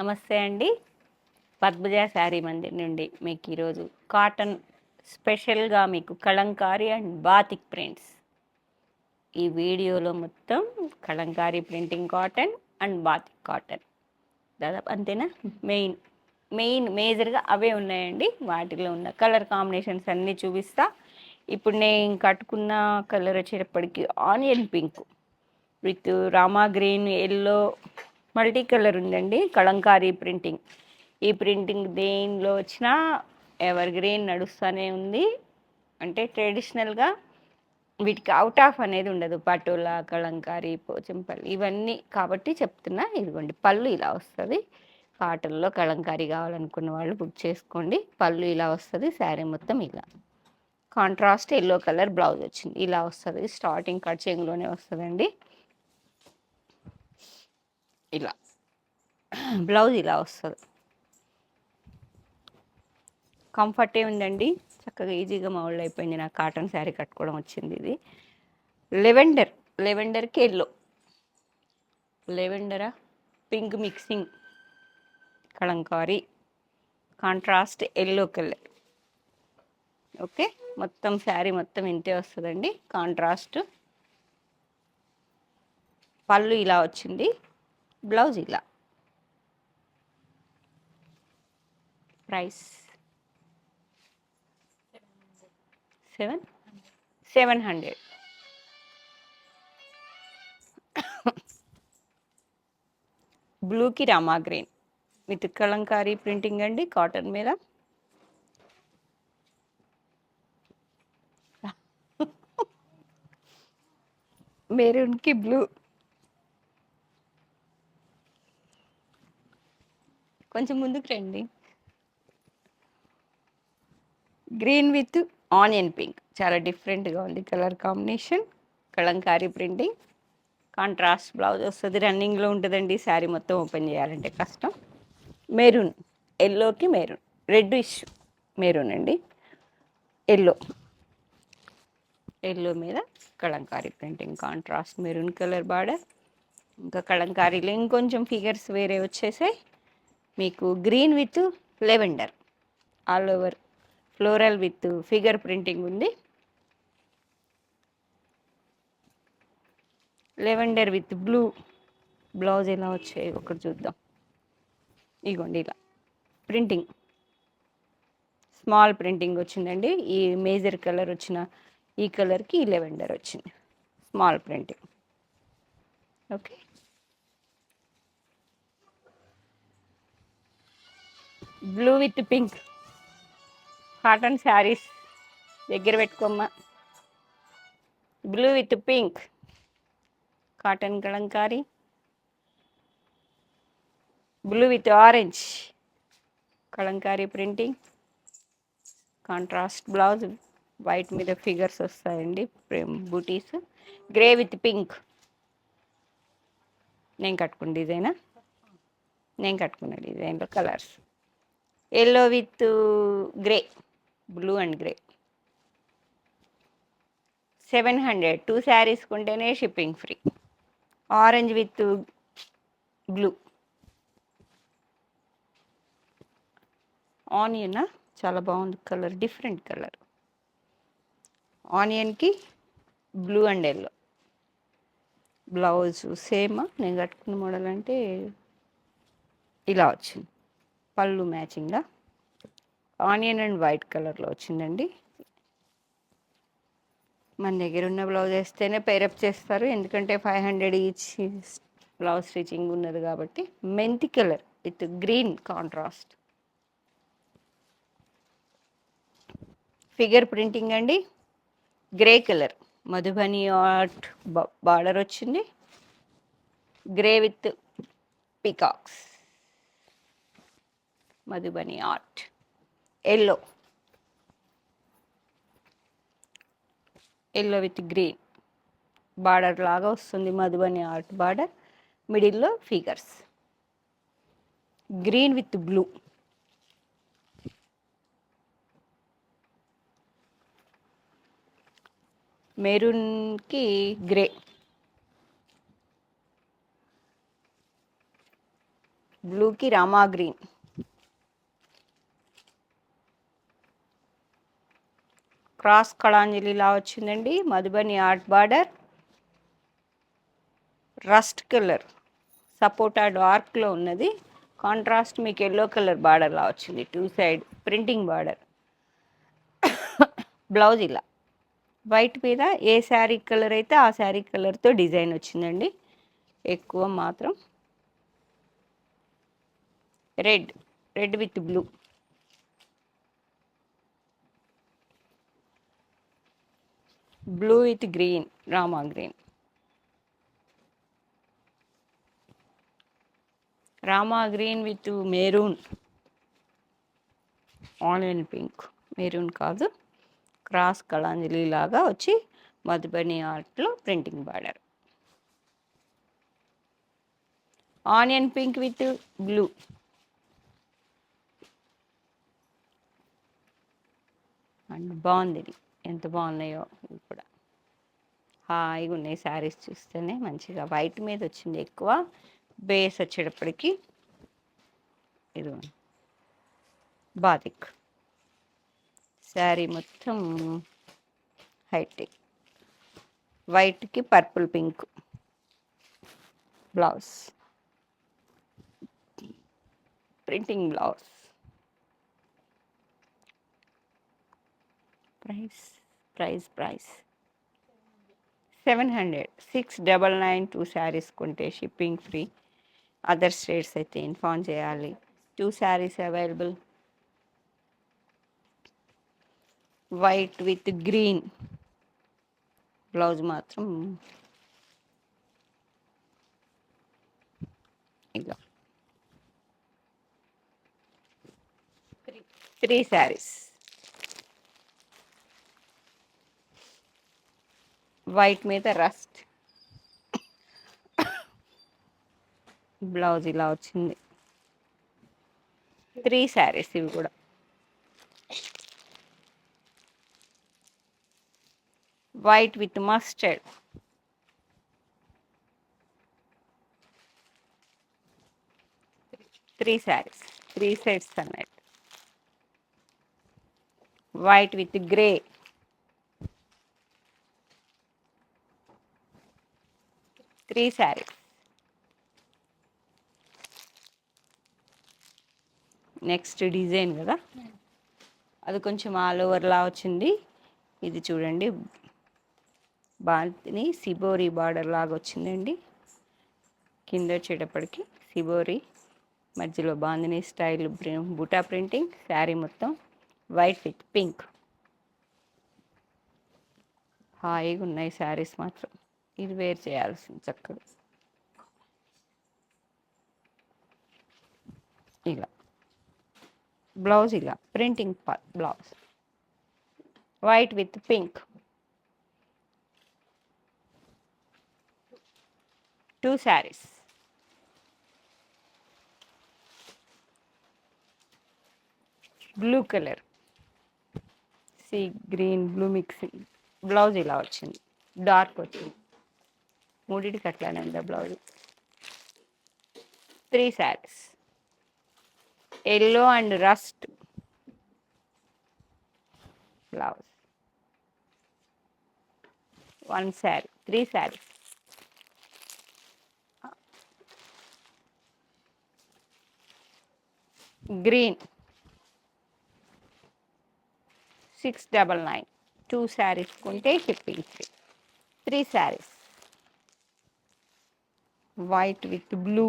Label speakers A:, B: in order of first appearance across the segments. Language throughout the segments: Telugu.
A: నమస్తే అండి. పద్మజ శారీ మందిర్ నుండి మీకు ఈరోజు కాటన్ స్పెషల్గా మీకు కలంకారీ అండ్ బాతిక్ ప్రింట్స్. ఈ వీడియోలో మొత్తం Kalamkari printing cotton and batik cotton దాదాపు అంతేనా. మేజర్గా అవే ఉన్నాయండి. వాటిలో ఉన్న కలర్ కాంబినేషన్స్ అన్నీ చూపిస్తా. ఇప్పుడు నేను కట్టుకున్న కలర్ వచ్చేటప్పటికి onion pink with Rama green yellow multi colour ఉందండి. కలంకారీ ప్రింటింగ్. ఈ ప్రింటింగ్ దేనిలో వచ్చినా ఎవర్ గ్రీన్ నడుస్తూనే ఉంది. అంటే ట్రెడిషనల్గా వీటికి అవుట్ ఆఫ్ అనేది ఉండదు. పటోలా, కలంకారీ, పోచంపల్లి ఇవన్నీ కాబట్టి చెప్తున్నా. ఇదిగోండి పళ్ళు ఇలా వస్తుంది. కాటన్లో కలంకారీ కావాలనుకున్న వాళ్ళు బుక్ చేసుకోండి. పళ్ళు ఇలా వస్తుంది. శారీ మొత్తం ఇలా కాంట్రాస్ట్ ఎల్లో కలర్ బ్లౌజ్ వచ్చింది. ఇలా వస్తుంది. స్టార్టింగ్ కట్ చెంగులోనే వస్తుందండి. ఇలా బ్లౌజ్ ఇలా వస్తుంది. కంఫర్టే ఉందండి. చక్కగా ఈజీగా మౌల్డ్ అయిపోయింది. నాకు కాటన్ శారీ కట్టుకోవడం వచ్చింది. ఇది లెవెండర్కి ఎల్లో, లెవెండరా pink mixing Kalamkari contrast yellow colour. Okay, మొత్తం శారీ మొత్తం ఇంతే వస్తుందండి. కాంట్రాస్ట్ పళ్ళు ఇలా వచ్చింది. బ్లౌజ్ ఇలా. ప్రైస్ 700. బ్లూకి Rama green with Kalamkari printing అండి కాటన్ మీద. మెరూన్కి బ్లూ, కొంచెం ముందుకు రండి. గ్రీన్ విత్ ఆనియన్ పింక్ చాలా డిఫరెంట్గా ఉంది colour combination. Kalamkari printing contrast blouse వస్తుంది. రన్నింగ్లో ఉంటుందండి. శారీ మొత్తం ఓపెన్ చేయాలంటే కష్టం. మెరూన్, ఎల్లోకి మెరూన్, రెడ్ ఇష్యూ మెరూన్ అండి. ఎల్లో మీద Kalamkari printing contrast maroon colour border. ఇంకా కలంకారీలో ఇంకొంచెం ఫిగర్స్ వేరే వచ్చేసాయి. మీకు green with lavender all over floral with figure printing ఉంది. లెవెండర్ విత్ బ్లూ బ్లౌజ్ ఎలా వచ్చాయి ఒకటి చూద్దాం. ఇగోండి ఇలా ప్రింటింగ్ స్మాల్ ప్రింటింగ్ వచ్చిందండి. ఈ మేజర్ కలర్ వచ్చిన ఈ కలర్కి ఈ లెవెండర్ వచ్చింది. Small printing. Okay, blue with pink cotton saris దగ్గర పెట్టుకోమ్మా. Blue with pink cotton Kalamkari. Blue with orange Kalamkari printing contrast blouse. White మీద ఫిగర్స్ వస్తాయండి, బూటీస్. గ్రే విత్ పింక్ నేను కట్టుకున్న డిజైన్లో colours. Yellow with grey, blue and grey. 700. 2 saris కొంటేనే shipping free. Orange with blue. Onion చాలా బాగుంది కలర్, డిఫరెంట్ కలర్. ఆనియన్కి blue and yellow. Blouse same నేను కట్టుకున్న మోడల్ అంటే ఇలా వచ్చింది. పళ్ళు మ్యాచింగ్గా ఆనియన్ అండ్ వైట్ కలర్లో వచ్చిందండి. మన దగ్గర ఉన్న బ్లౌజ్ వేస్తేనే పేరప్ చేస్తారు, ఎందుకంటే 500 ఈచ్ బ్లౌజ్ స్టిచ్చింగ్ ఉన్నది కాబట్టి. మెంతి colour with green contrast figure printing అండి. Grey colour Madhubani art border వచ్చింది. Grey with peacocks Madhubani art. Yellow with green border లాగా వస్తుంది. మధుబని ఆర్ట్ బార్డర్, మిడిల్లో ఫిగర్స్. Green with blue. మెరూన్కి గ్రే. బ్లూకి రామా గ్రీన్. క్రాస్ కళాంజలిలా వచ్చిందండి. Madhubani art border. Rust colour సపోటా డార్క్లో ఉన్నది. కాంట్రాస్ట్ మీకు ఎల్లో కలర్ బార్డర్లా వచ్చింది. 2 సైడ్ ప్రింటింగ్ బార్డర్. బ్లౌజ్ ఇలా వైట్ మీద ఏ శారీ కలర్ అయితే ఆ శారీ కలర్తో డిజైన్ వచ్చిందండి. ఎక్కువ మాత్రం red with blue. Blue with green, Rama green. Rama green with maroon, onion pink. Maroon కాదు, క్రాస్ కళాంజలి లాగా వచ్చి మధుబని ఆర్ట్లో printing border. Onion pink with blue. And బాగుంది ఇది, ఎంత బాగున్నాయో ఇవి కూడా. హాయిగా ఉన్నాయి శారీస్ చూస్తేనే. మంచిగా వైట్ మీద వచ్చింది ఎక్కువ. బేస్ వచ్చేటప్పటికి ఇది బాతిక్ శారీ మొత్తం హైటెక్. వైట్కి purple pink blouse, printing blouse. Price 700. 699. 2 saris కొంటే షిప్పింగ్ ఫ్రీ. అదర్ స్టేట్స్ అయితే ఇన్ఫార్మ్ చేయాలి. 2 saris available. White with green. Blouse మాత్రం ఇలా 3 శారీస్. వైట్ మీద రస్ట్. బ్లౌజ్ ఇలా వచ్చింది. 3 శారీస్ ఇవి కూడా. White with mustard. Three saris, 3 sets అన్నట్టు. White with grey. Three saris. Next design కదా, అది కొంచెం ఆల్ ఓవర్లా వచ్చింది. ఇది చూడండి, బాంతిని సిబోరి బార్డర్ లాగా వచ్చిందండి. కింద వచ్చేటప్పటికి సిబోరి, మధ్యలో బాందిని స్టైల్ బుటా ప్రింటింగ్. శారీ మొత్తం వైట్ విత్ పింక్. హాయిగా ఉన్నాయి శారీస్ మాత్రం. ఇది వేర్ చేయాల్సింది చక్కగా. ఇలా బ్లౌజ్ ఇలా printing blouse. White with pink. 2 saris. Blue colour, sea green blue mixing. Blouse ఇలా వచ్చింది, డార్క్ వచ్చింది. మూడింటికి అట్లానే ఉంది blouse. 3 saris. Yellow and rust blouse. 1 sari. 3 saris. Green 699. 2 saris కొంటే shipping free. 3 saris. White with blue.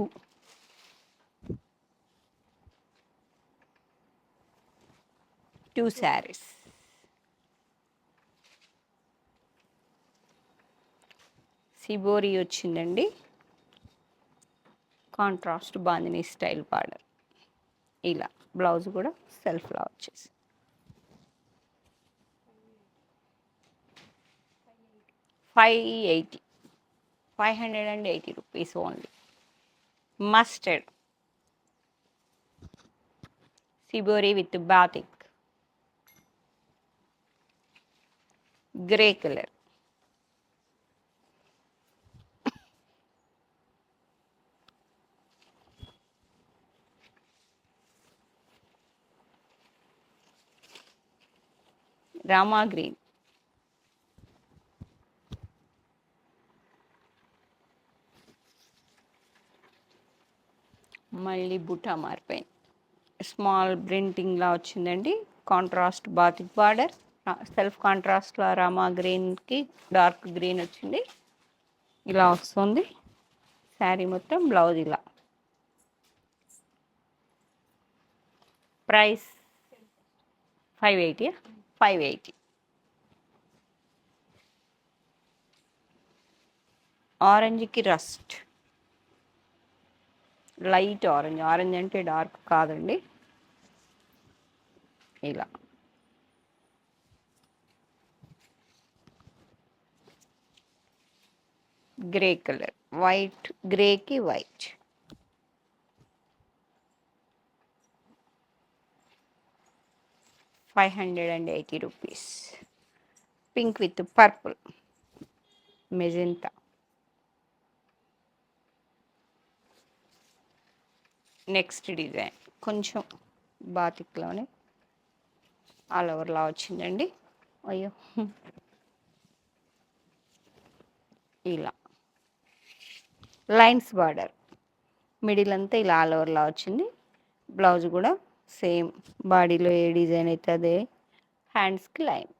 A: Two saris. Shibori వచ్చిందండి. Contrast bandhani style border. ఇలా బ్లౌజ్ కూడా సెల్ఫ్లా వచ్చేసి 580. 580 rupees only. Mustard shibori with batik. Grey colour. Rama green. మళ్ళీ బుటా మారిపోయింది. స్మాల్ ప్రింటింగ్లా వచ్చిందండి. కాంట్రాస్ట్ బాతిక్ బార్డర్, సెల్ఫ్ కాంట్రాస్ట్లో రామా గ్రీన్కి డార్క్ గ్రీన్ వచ్చింది. ఇలా వస్తుంది శారీ మొత్తం. బ్లౌజ్ ఇలా. ప్రైస్ 580. 580. ఆరెంజ్కి రస్ట్, లైట్ ఆరెంజ్. ఆరెంజ్ అంటే డార్క్ కాదండి. ఇలా గ్రే కలర్, వైట్ గ్రేకి white. ₹580. Pink with purple, magenta. Next design కొంచెం బాతిక్లోనే ఆల్ ఓవర్లా వచ్చిందండి. అయ్యో, ఇలా లైన్స్ బార్డర్, మిడిల్ అంతా ఇలా ఆల్ ఓవర్లా వచ్చింది. బ్లౌజ్ కూడా సేమ్, బాడీలో ఏ డిజైన్ అయితే అదే. హ్యాండ్స్కి లైన్,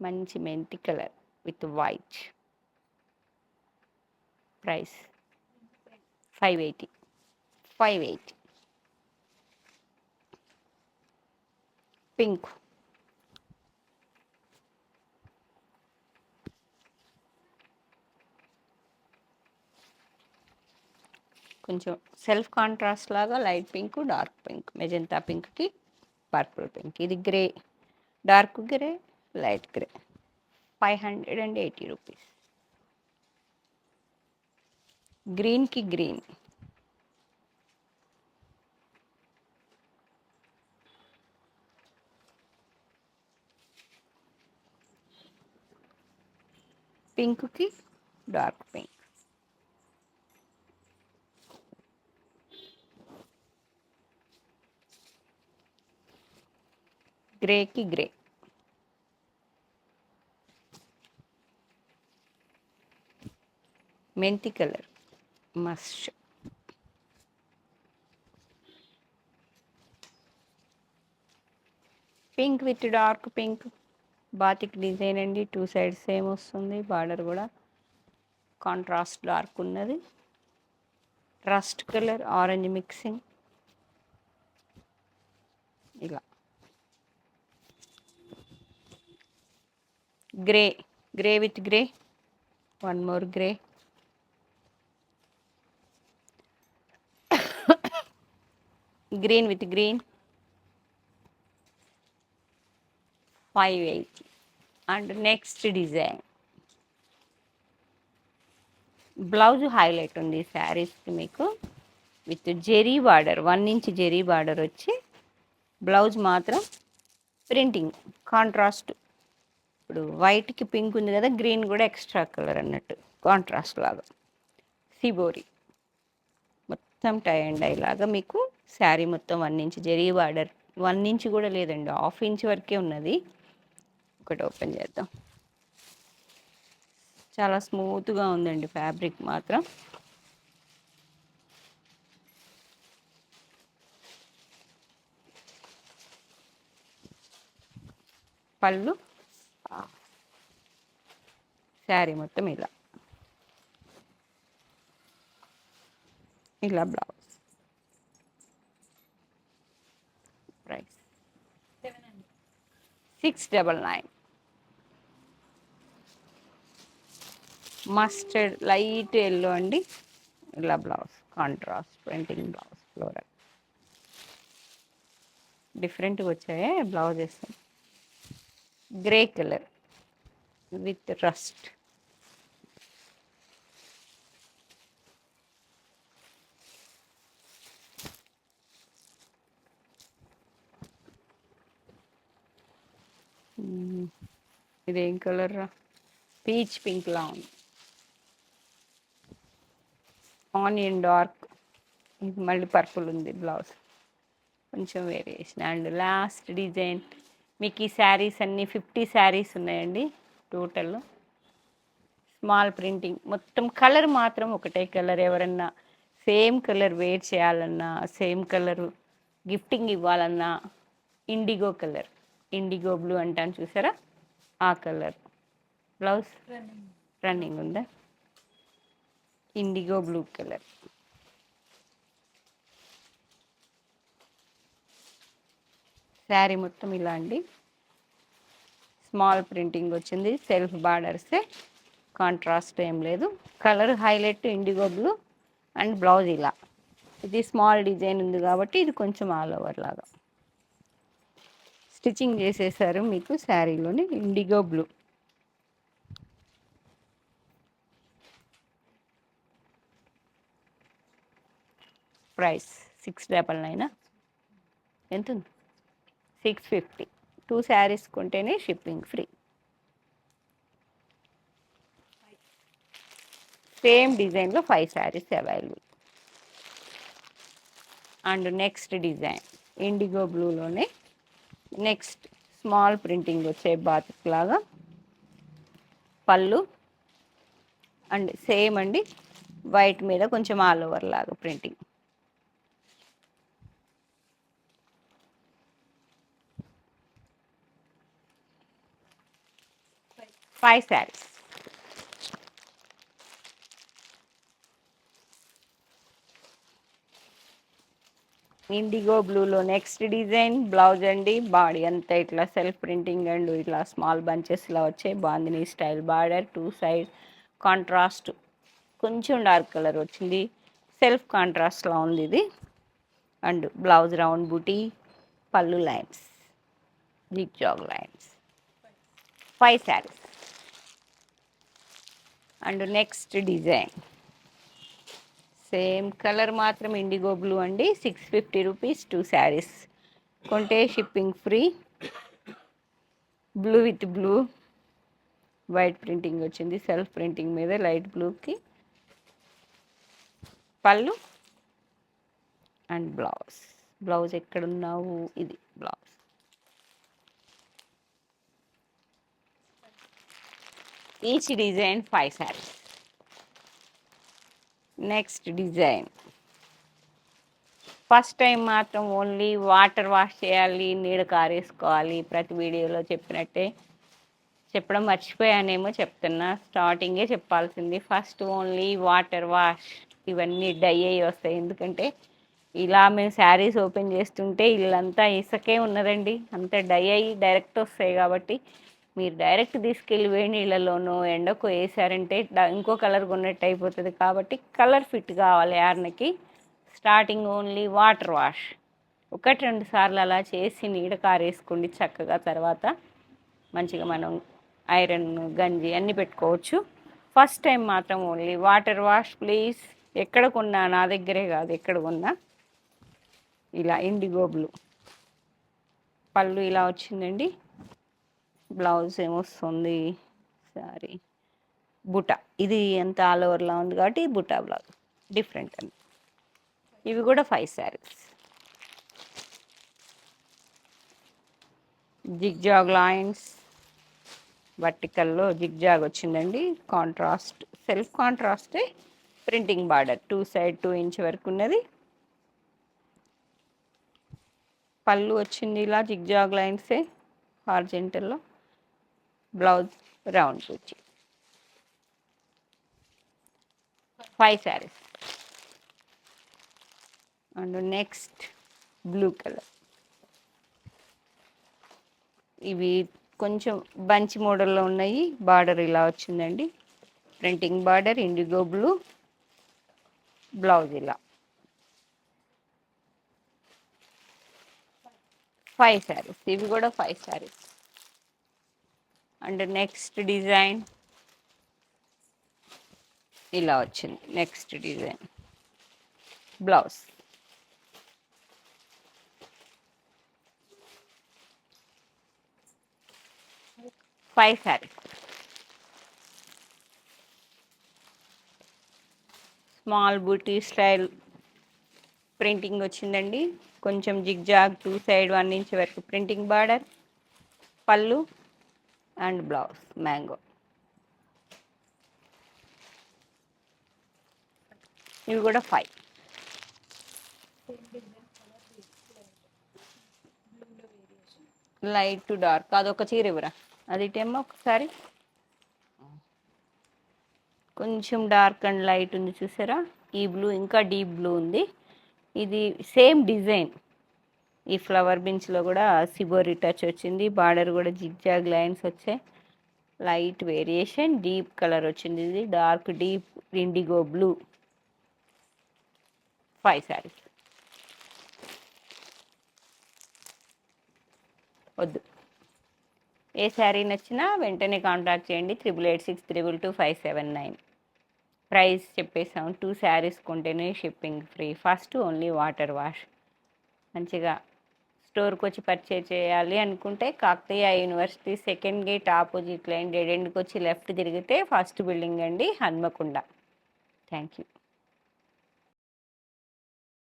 A: మంచి మెంతి colour with white. Price 580. 580. Pink, కొంచెం సెల్ఫ్ కాంట్రాస్ట్ లాగా light pink, dark pink, magenta పింక్కి పర్పుల్ పింక్. ఇది grey, dark grey, light grey. ₹580. గ్రీన్కి గ్రీన్, పింక్కి డార్క్ పింక్. గ్రేకి గ్రే, మెంతి colour, must. Pink with dark pink, batik design అండి. 2 సైడ్స్ సేమ్ వస్తుంది. బార్డర్ కూడా కాంట్రాస్ట్ డార్క్ ఉన్నది. Rust colour, orange mixing. ఇలా grey, grey with grey, one more grey. Green with green, 580. And next design. Blouse highlight ఉంది శారీస్కి మీకు, with zari border, 1 inch zari border వచ్చి, బ్లౌజ్ మాత్రం ప్రింటింగ్ కాంట్రాస్ట్. ఇప్పుడు వైట్కి పింక్ ఉంది కదా, గ్రీన్ కూడా ఎక్స్ట్రా కలర్ అన్నట్టు కాంట్రాస్ట్ లాగా. సిబోరి మొత్తం టై అండ్ డై లాగా మీకు శారీ మొత్తం 1 ఇంచ్ జెరీ బార్డర్. 1 ఇంచ్ కూడా లేదండి, ½ ఇంచ్ వరకే ఉన్నది. ఒకటి ఓపెన్ చేద్దాం. చాలా స్మూత్గా ఉందండి ఫ్యాబ్రిక్ మాత్రం. పళ్ళు, శారీ మొత్తం ఇలా. ఇలా blouse. Price 699. Mustard light yellow అండి. ఇలా blouse contrast printing blouse, floral. డిఫరెంట్గా వచ్చాయి blouses. Grey colour with rust. ఇదేం కలర్ రా, పీచ్ పింక్ లా ఉంది. ఆనియన్ డార్క్, మళ్ళీ పర్పుల్ ఉంది బ్లౌజ్, కొంచెం వేరియేషన్. అండ్ లాస్ట్ డిజైన్ మీకు ఈ శారీస్ అన్నీ 50 శారీస్ ఉన్నాయండి టోటల్. స్మాల్ ప్రింటింగ్, మొత్తం కలర్ మాత్రం ఒకటే కలర్. ఎవరన్నా సేమ్ కలర్ వేర్ చేయాలన్నా, సేమ్ కలర్ గిఫ్టింగ్ ఇవ్వాలన్నా ఇండిగో కలర్, ఇండిగో బ్లూ అంటాను చూసారా, ఆ కలర్. బ్లౌజ్ రన్నింగ్ ఉందా, ఇండిగో బ్లూ కలర్. శారీ మొత్తం ఇలా అండి, స్మాల్ ప్రింటింగ్ వచ్చింది, సెల్ఫ్ బార్డర్సే, కాంట్రాస్ట్ ఏం లేదు. Colour highlight IndiGo blue and blouse ఇలా. ఇది స్మాల్ డిజైన్ ఉంది కాబట్టి ఇది కొంచెం ఆల్ ఓవర్ లాగా స్టిచ్చింగ్ చేసేసారు మీకు శారీలోని ఇండిగో బ్లూ. ప్రైస్ 699. ఎంత ఉంది? 650. 2 శారీస్ కొంటేనే షిప్పింగ్ ఫ్రీ. సేమ్ డిజైన్లో 5 saris available. And next design indigo బ్లూలోనే నెక్స్ట్ స్మాల్ ప్రింటింగ్ వచ్చే బాతిక్ లాగా పళ్ళు అండ్ సేమ్ అండి, వైట్ మీద కొంచెం ఆల్ ఓవర్ లాగా ప్రింటింగ్. ఫైవ్ శారీస్. ఇండిగో బ్లూలో నెక్స్ట్ డిజైన్ బ్లౌజ్ అండి, బాడీ అంతా ఇట్లా సెల్ఫ్ ప్రింటింగ్ అండ్ ఇట్లా స్మాల్ బంచెస్లా వచ్చే bandhani style border, 2 side contrast, కొంచెం డార్క్ కలర్ వచ్చింది, సెల్ఫ్ కాంట్రాస్ట్లా ఉంది ఇది. అండ్ బ్లౌజ్ రౌండ్ బూటీ, పళ్ళు lines, zigzag lines. 5 saris. And next design same colour మాత్రం ఇండిగో బ్లూ అండి, 650 రూపీస్ 2 శారీస్ కొంటే shipping free. Blue with blue white printing వచ్చింది, సెల్ఫ్ ప్రింటింగ్ మీద లైట్ బ్లూకి పళ్ళు అండ్ బ్లౌజ్. బ్లౌజ్ ఎక్కడున్నావు, ఇది blouse. Each design 5 saris. Next design first time మాత్రం ఓన్లీ వాటర్ వాష్ చేయాలి, నీడ కారేసుకోవాలి. ప్రతి వీడియోలో చెప్పినట్టే చెప్పడం మర్చిపోయానేమో, చెప్తున్నా, స్టార్టింగే చెప్పాల్సింది. First only water wash. ఇవన్నీ డై అయ్యి వస్తాయి, ఎందుకంటే ఇలా మేము శారీస్ ఓపెన్ చేస్తుంటే ఇల్లంతా ఇసుకే ఉన్నదండి, అంత డై అయ్యి డైరెక్ట్ వస్తాయి. కాబట్టి మీరు డైరెక్ట్ తీసుకెళ్ళి వేడి నీళ్ళలోనో ఎండకు వేసారంటే ఇంకో కలర్ కొన్నట్టు అయిపోతుంది. కాబట్టి కలర్ ఫిట్ కావాలి యార్నకి. స్టార్టింగ్ ఓన్లీ వాటర్ వాష్ 1-2 సార్లు అలా చేసి నీడ కారేసుకోండి చక్కగా. తర్వాత మంచిగా మనం ఐరన్ గంజి అన్నీ పెట్టుకోవచ్చు. ఫస్ట్ టైం మాత్రం ఓన్లీ వాటర్ వాష్ ప్లీజ్. ఎక్కడ కొన్నా, నా దగ్గరే కాదు ఎక్కడ కొన్నా, ఇలా ఇండిగో బ్లూ. పళ్ళు ఇలా వచ్చిందండి, బ్లౌజ్ ఏమొస్తుంది, సారీ బుట్ట. ఇది ఎంత ఆల్ ఓవర్లా ఉంది కాబట్టి బుట్ట బ్లౌజ్ డిఫరెంట్ అండి. ఇవి కూడా 5 శారీస్. జిగ్జాగ్ లైన్స్, వర్టికల్లో జిగ్జాగ్ వచ్చిందండి, కాంట్రాస్ట్ సెల్ఫ్ కాంట్రాస్టే, ప్రింటింగ్ బార్డర్ 2 సైడ్ 2 ఇంచ్ వరకు ఉన్నది. పళ్ళు వచ్చింది ఇలా జిగ్జాగ్ లైన్సే హార్జెంటల్లో, బ్లౌజ్ రౌండ్ వచ్చి 5 saris. And next blue colour. ఇవి కొంచెం బంచ్ మోడల్లో ఉన్నాయి, బార్డర్ ఇలా వచ్చిందండి, printing border indigo blue, blouse ఇలా. 5 శారీస్. ఇవి కూడా 5 శారీస్. అండ్ నెక్స్ట్ డిజైన్ ఇలా వచ్చింది, next design blouse. Five saris. Small బూటీ స్టైల్ ప్రింటింగ్ వచ్చిందండి, కొంచెం జిగ్జాగ్ 2 సైడ్ 1 ఇంచ్ వరకు ప్రింటింగ్ బార్డర్, పళ్ళు అండ్ బ్లౌజ్ మ్యాంగో. ఇవి కూడా 5. లైట్ టు డార్క్ అదొక చీర ఇవ్వరా, అది ఇటేమో ఒకసారి. కొంచెం డార్క్ అండ్ లైట్ ఉంది చూసారా, ఈ బ్లూ ఇంకా డీప్ బ్లూ ఉంది. ఇది సేమ్ డిజైన్, ఈ ఫ్లవర్ బీన్స్లో కూడా సిబోరి టచ్ వచ్చింది, బార్డర్ కూడా జిగ్జాగ్ లైన్స్ వచ్చాయి, లైట్ వేరియేషన్, డీప్ కలర్ వచ్చింది, ఇది dark deep indigo blue. 5 saris. వద్దు, ఏ శారీ నచ్చినా వెంటనే కాంటాక్ట్ చేయండి 8886222579. ప్రైస్ చెప్పేసాం. 2 శారీస్ కొంటేనే shipping free. First only water wash. మంచిగా స్టోర్కి వచ్చి పర్చేజ్ చేయాలి అనుకుంటే Kakatiya university second gate opposite line dead ఎండ్కి వచ్చి లెఫ్ట్ తిరిగితే ఫస్ట్ బిల్డింగ్ అండి, హన్మకొండ. Thank you.